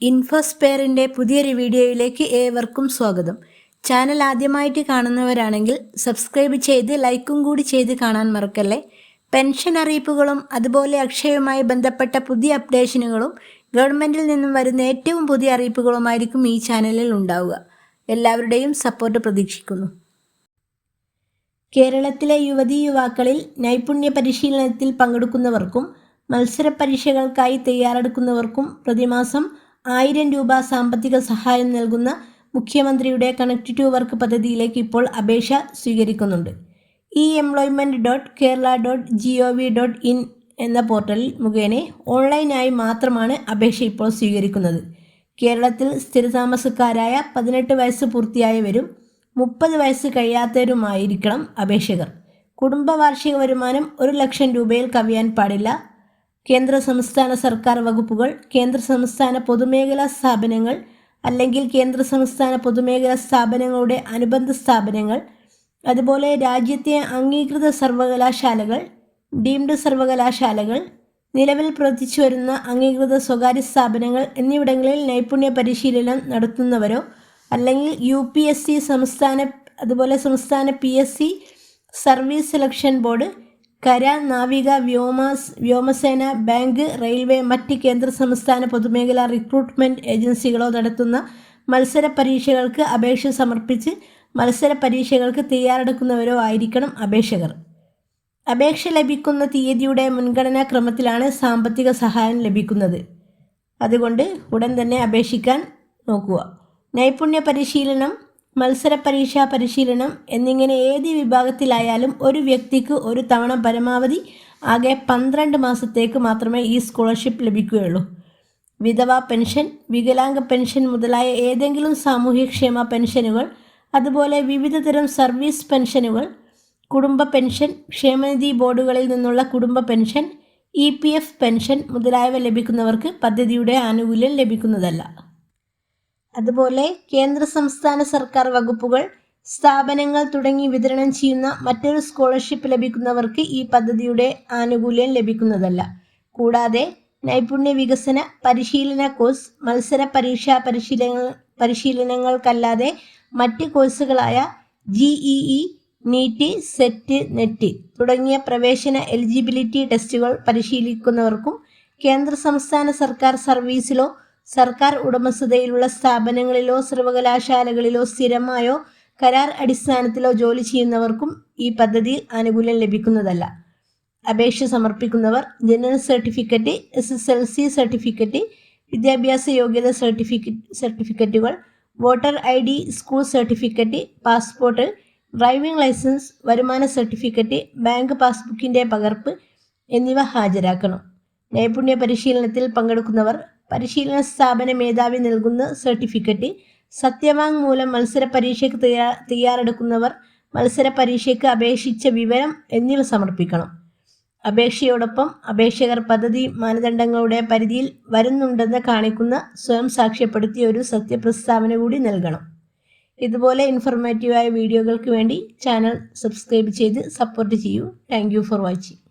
ഇൻഫോസ്പെയറിൻ്റെ പുതിയൊരു വീഡിയോയിലേക്ക് ഏവർക്കും സ്വാഗതം. ചാനൽ ആദ്യമായിട്ട് കാണുന്നവരാണെങ്കിൽ സബ്സ്ക്രൈബ് ചെയ്ത് ലൈക്കും കൂടി ചെയ്ത് കാണാൻ മറക്കല്ലേ. പെൻഷൻ അറിയിപ്പുകളും അതുപോലെ അക്ഷയവുമായി ബന്ധപ്പെട്ട പുതിയ അപ്ഡേഷനുകളും ഗവൺമെൻറ്റിൽ നിന്നും വരുന്ന ഏറ്റവും പുതിയ അറിയിപ്പുകളുമായിരിക്കും ഈ ചാനലിൽ ഉണ്ടാവുക. എല്ലാവരുടെയും സപ്പോർട്ട് പ്രതീക്ഷിക്കുന്നു. കേരളത്തിലെ യുവതീ-യുവാക്കളിൽ നൈപുണ്യ പരിശീലനത്തിൽ പങ്കെടുക്കുന്നവർക്കും മത്സര പരീക്ഷകൾക്കായി തയ്യാറെടുക്കുന്നവർക്കും പ്രതിമാസം 1000 രൂപ സാമ്പത്തിക സഹായം നൽകുന്ന മുഖ്യമന്ത്രിയുടെ കണക്ട് ടു വർക്ക് പദ്ധതിയിലേക്ക് ഇപ്പോൾ അപേക്ഷ സ്വീകരിക്കുന്നുണ്ട്. employment.kerala.gov.in എന്ന പോർട്ടലിൽ മുഖേന ഓൺലൈനായി മാത്രമാണ് അപേക്ഷ ഇപ്പോൾ സ്വീകരിക്കുന്നത്. കേരളത്തിൽ സ്ഥിരതാമസക്കാരായ 18 വയസ്സ് പൂർത്തിയായവരും 30 വയസ്സ് കഴിയാത്തവരുമായിരിക്കണം അപേക്ഷകർ. കുടുംബ വാർഷിക വരുമാനം 1 ലക്ഷം രൂപയിൽ കവിയാൻ പാടില്ല. കേന്ദ്ര സംസ്ഥാന സർക്കാർ വകുപ്പുകൾ, കേന്ദ്ര സംസ്ഥാന പൊതുമേഖലാ സ്ഥാപനങ്ങൾ അല്ലെങ്കിൽ കേന്ദ്ര സംസ്ഥാന പൊതുമേഖലാ സ്ഥാപനങ്ങളുടെ അനുബന്ധ സ്ഥാപനങ്ങൾ, അതുപോലെ രാജ്യത്തെ അംഗീകൃത സർവകലാശാലകൾ, ഡീംഡ് സർവകലാശാലകൾ, നിലവിൽ പ്രവർത്തിച്ചു വരുന്ന അംഗീകൃത സ്വകാര്യ സ്ഥാപനങ്ങൾ എന്നിവിടങ്ങളിൽ നൈപുണ്യ പരിശീലനം നടത്തുന്നവരോ അല്ലെങ്കിൽ UPSC അതുപോലെ സംസ്ഥാന PSC, സർവീസ് സെലക്ഷൻ ബോർഡ്, കര, നാവിക, വ്യോമസേന, ബാങ്ക്, റെയിൽവേ, മറ്റ് കേന്ദ്ര സംസ്ഥാന പൊതുമേഖലാ റിക്രൂട്ട്മെൻറ്റ് ഏജൻസികളോ നടത്തുന്ന മത്സര പരീക്ഷകൾക്ക് അപേക്ഷ സമർപ്പിച്ച് മത്സര പരീക്ഷകൾക്ക് തയ്യാറെടുക്കുന്നവരോ ആയിരിക്കണം അപേക്ഷകർ. അപേക്ഷ ലഭിക്കുന്ന തീയതിയുടെ മുൻഗണനാ ക്രമത്തിലാണ് സാമ്പത്തിക സഹായം ലഭിക്കുന്നത്. അതുകൊണ്ട് ഉടൻ തന്നെ അപേക്ഷിക്കാൻ നോക്കുക. നൈപുണ്യ പരിശീലനം, മത്സര പരീക്ഷാ പരിശീലനം എന്നിങ്ങനെ ഏത് വിഭാഗത്തിലായാലും ഒരു വ്യക്തിക്ക് ഒരു തവണ പരമാവധി ആകെ 12 മാസത്തേക്ക് മാത്രമേ ഈ സ്കോളർഷിപ്പ് ലഭിക്കുകയുള്ളൂ. വിധവാ പെൻഷൻ, വികലാംഗ പെൻഷൻ മുതലായ ഏതെങ്കിലും സാമൂഹ്യക്ഷേമ പെൻഷനുകൾ, അതുപോലെ വിവിധ തരം സർവീസ് പെൻഷനുകൾ, കുടുംബ പെൻഷൻ, ക്ഷേമനിധി ബോർഡുകളിൽ നിന്നുള്ള കുടുംബ പെൻഷൻ, EPF പെൻഷൻ മുതലായവ ലഭിക്കുന്നവർക്ക് പദ്ധതിയുടെ ആനുകൂല്യം ലഭിക്കുന്നതല്ല. അതുപോലെ കേന്ദ്ര സംസ്ഥാന സർക്കാർ വകുപ്പുകൾ, സ്ഥാപനങ്ങൾ തുടങ്ങി വിതരണം ചെയ്യുന്ന മറ്റൊരു സ്കോളർഷിപ്പ് ലഭിക്കുന്നവർക്ക് ഈ പദ്ധതിയുടെ ആനുകൂല്യം ലഭിക്കുന്നതല്ല. കൂടാതെ നൈപുണ്യ വികസന പരിശീലന കോഴ്സ്, മത്സര പരീക്ഷാ പരിശീലനങ്ങൾക്കല്ലാതെ മറ്റ് കോഴ്സുകളായ GEE, നീറ്റ്, സെറ്റ്, നെറ്റ് തുടങ്ങിയ പ്രവേശന എലിജിബിലിറ്റി ടെസ്റ്റുകൾ പരിശീലിക്കുന്നവർക്കും കേന്ദ്ര സംസ്ഥാന സർക്കാർ സർവീസിലോ സർക്കാർ ഉടമസ്ഥതയിലുള്ള സ്ഥാപനങ്ങളിലോ സർവകലാശാലകളിലോ സ്ഥിരമായോ കരാർ അടിസ്ഥാനത്തിലോ ജോലി ചെയ്യുന്നവർക്കും ഈ പദ്ധതിയിൽ ആനുകൂല്യം ലഭിക്കുന്നതല്ല. അപേക്ഷ സമർപ്പിക്കുന്നവർ ജനന സർട്ടിഫിക്കറ്റ്, SSLC സർട്ടിഫിക്കറ്റ്, വിദ്യാഭ്യാസ യോഗ്യത സർട്ടിഫിക്കറ്റുകൾ, voter ID, school certificate, passport, driving licence, വരുമാന സർട്ടിഫിക്കറ്റ്, ബാങ്ക് പാസ്ബുക്കിൻ്റെ പകർപ്പ് എന്നിവ ഹാജരാക്കണം. നൈപുണ്യ പരിശീലനത്തിൽ പങ്കെടുക്കുന്നവർ പരിശീലന സ്ഥാപന മേധാവി നൽകുന്ന സർട്ടിഫിക്കറ്റ്, സത്യവാങ്മൂലം, മത്സര പരീക്ഷയ്ക്ക് തയ്യാറെടുക്കുന്നവർ മത്സര പരീക്ഷയ്ക്ക് അപേക്ഷിച്ച വിവരം എന്നിവ സമർപ്പിക്കണം. അപേക്ഷയോടൊപ്പം അപേക്ഷകർ പദ്ധതി മാനദണ്ഡങ്ങളുടെ പരിധിയിൽ വരുന്നുണ്ടെന്ന് കാണിക്കുന്ന സ്വയം സാക്ഷ്യപ്പെടുത്തിയ ഒരു സത്യപ്രസ്താവന കൂടി നൽകണം. ഇതുപോലെ ഇൻഫോർമേറ്റീവായ വീഡിയോകൾക്ക് വേണ്ടി ചാനൽ സബ്സ്ക്രൈബ് ചെയ്ത് സപ്പോർട്ട് ചെയ്യൂ. Thank you for watching.